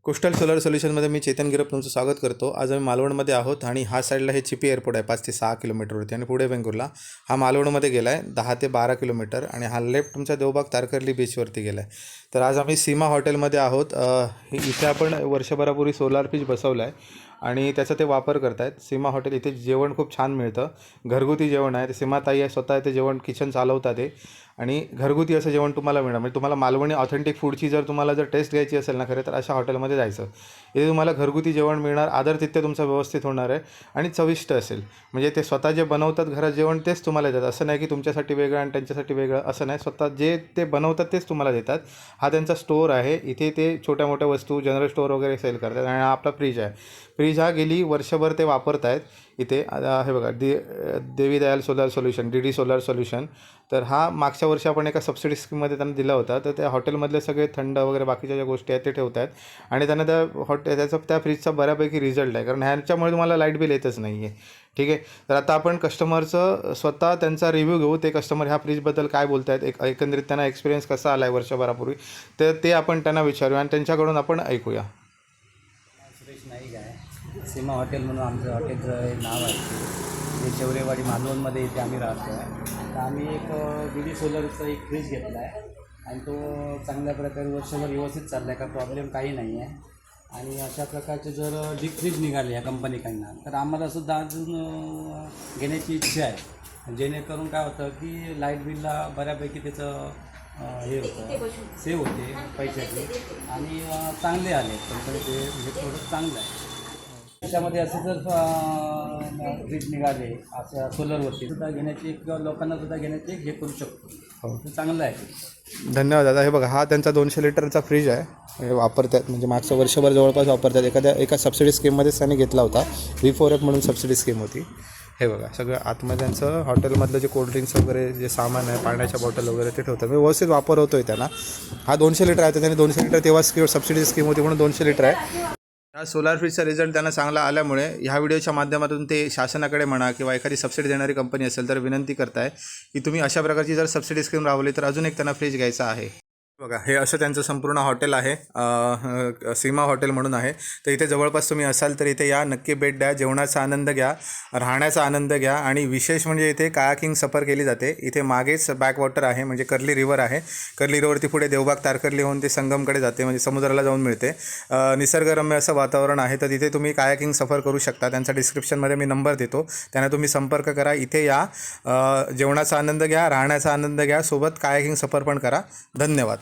Coastal solar सोल्युशनमध्ये मी चेतन गिरप तुमचं स्वागत करतो। आज आम्ही मालवणमध्ये आहोत आणि हा साईडला हे चिपी एअरपोर्ट आहे 5 ते 6 किलोमीटरवरती आणि पुढे वेंगुर्ला हा मालवणमध्ये गेला आहे 10 ते 12 किलोमीटर आणि हा लेफ्ट तुमच्या देवबाग तारकर्ली बीचवरती गेला आहे। तर आज आम्ही सीमा हॉटेलमध्ये आहोत। इथे आपण वर्षभरापूर्वी सोलार पीच बसवला आहे आणि त्याचा ते वापर करतायत। सीमा हॉटेल इथे जेवण खूप छान मिळतं, घरगुती जेवण आहे। ते सीमाताई आहे स्वतः ते जेवण किचन चालवतात ते आणि घरगुती असं जेवण तुम्हाला मिळणार। म्हणजे तुम्हाला मालवणी ऑथेंटिक फूडची जर तुम्हाला जर टेस्ट घ्यायची असेल ना खरं तर अशा हॉटेलमध्ये जायचं। इथे तुम्हाला घरगुती जेवण मिळणार, आदरातिथ्य तुमचं व्यवस्थित होणार आहे आणि चविष्ट असेल। म्हणजे ते स्वतः जे बनवतात घरात जेवण तेच तुम्हाला देतात, असं नाही की तुमच्यासाठी वेगळं आणि त्यांच्यासाठी वेगळं असं नाही। स्वतः जे ते बनवतात तेच तुम्हाला देतात। हा त्यांचा स्टोअर आहे, इथे ते छोट्या मोठ्या वस्तू जनरल स्टोअर वगैरे सेल करतात आणि हा आपला फ्रीज आहे। फ्रीज हा गेली वर्षभर ते वापरत आहेत इथे। हे बघा देवी Dayal solar solution, D solar solution. तर हा मागच्या वर्षी आपण एका सबसिडी स्कीममध्ये त्यांना दिला होता। तर त्या हॉटेलमधले सगळे थंड वगैरे बाकीच्या ज्या गोष्टी आहेत ते ठेवत आहेत आणि त्यांना त्या फ्रीजचा बऱ्यापैकी रिझल्ट आहे, कारण ह्याच्यामुळे तुम्हाला लाईट बिल येतच नाही आहे। ठीक आहे, तर आता आपण कस्टमरचं स्वतः त्यांचा रिव्ह्यू घेऊ। ते कस्टमर ह्या फ्रीजबद्दल काय बोलत आहेत, एकंदरीत त्यांना एक्सपिरियन्स कसा आला आहे वर्षभरापूर्वी, तर ते आपण त्यांना विचारूया आणि त्यांच्याकडून आपण ऐकूया। सुरेश नाईक आहे, सीमा हॉटेल म्हणून आमचं हॉटेलचं नाव आहे। ते चौरेवाडी मालवणमध्ये इथे आम्ही राहतो आहे। तर आम्ही एक डी सोलरचा एक फ्रीज घेतला आहे आणि तो चांगल्या प्रकारे वर्षभर व्यवस्थित चालला आहे, का प्रॉब्लेम काही नाही आहे। आणि अशा प्रकारचे जर डीप फ्रीज निघाले या कंपनीकडनं तर आम्हाला सुद्धा अजून घेण्याची इच्छा आहे, जेणेकरून काय होतं की लाईट बिलला बऱ्यापैकी त्याचं हे होतं, सेव्ह होते पैशाचे आणि चांगले आले कंपनीचे, म्हणजे प्रोडक्ट चांगलं आहे। त्याच्यामध्ये असे जर फ्रीज निघाले अशा सोलरवरती सुद्धा घेण्याची किंवा लोकांना सुद्धा घेण्याची हे करू शकतो, ते चांगलं आहे। धन्यवाद दादा। हे बघा हा त्यांचा 200 लिटरचा फ्रीज आहे, हे वापरतात म्हणजे मागचं वर्षभर जवळपास वापरतात। एका सबसिडी स्कीममध्येच त्यांनी घेतला होता, V4F म्हणून सबसिडी स्कीम होती। हे बघा सगळं आतमध्ये त्यांचं हॉटेलमधलं जे कोल्ड्रिंक्स वगैरे जे सामान आहे, पाण्याच्या बॉटल वगैरे ते ठेवतात, व्यवस्थित वापर होतो आहे त्यांना। हा 200 लिटर आहे, तर त्यांनी 200 लिटर तेव्हा सबसिडी स्कीम होती म्हणून 200 लिटर आहे। या सोलार फ्रीजचा रिझल्ट त्यांना चांगला आल्यामुळे ह्या व्हिडिओच्या माध्यमातून ते शासनाकडे म्हणा किंवा एखादी सबसिडी देणारी कंपनी असेल तर विनंती करताय की तुम्ही अशा प्रकारची जर सबसिडी स्कीम राबवली तर अजून एक त्यांना फ्रीज घ्यायचा आहे। बघा हे असं त्यांचं संपूर्ण हॉटेल आहे, सीमा हॉटेल म्हणून आहे। तर इथे जवळपास तुम्ही असाल तर इथे या, नक्की भेट द्या, जेवणाचा आनंद घ्या, राहण्याचा आनंद घ्या आणि विशेष म्हणजे इथे कायाकिंग सफर केली जाते। इथे मागेच बॅकवॉटर आहे, म्हणजे कर्ली रिव्हर आहे। कर्ली रिव्हरती पुढे देवबाग तारकर्ली होऊन ते संगमकडे जाते, म्हणजे समुद्राला जाऊन मिळते। निसर्गरम्य असं वातावरण आहे, तर तिथे तुम्ही कायाकिंग सफर करू शकता। त्यांचा डिस्क्रिप्शनमध्ये मी नंबर देतो, त्यांना तुम्ही संपर्क करा। इथे या, जेवणाचा आनंद घ्या, राहण्याचा आनंद घ्या, सोबत कायाकिंग सफर पण करा। धन्यवाद।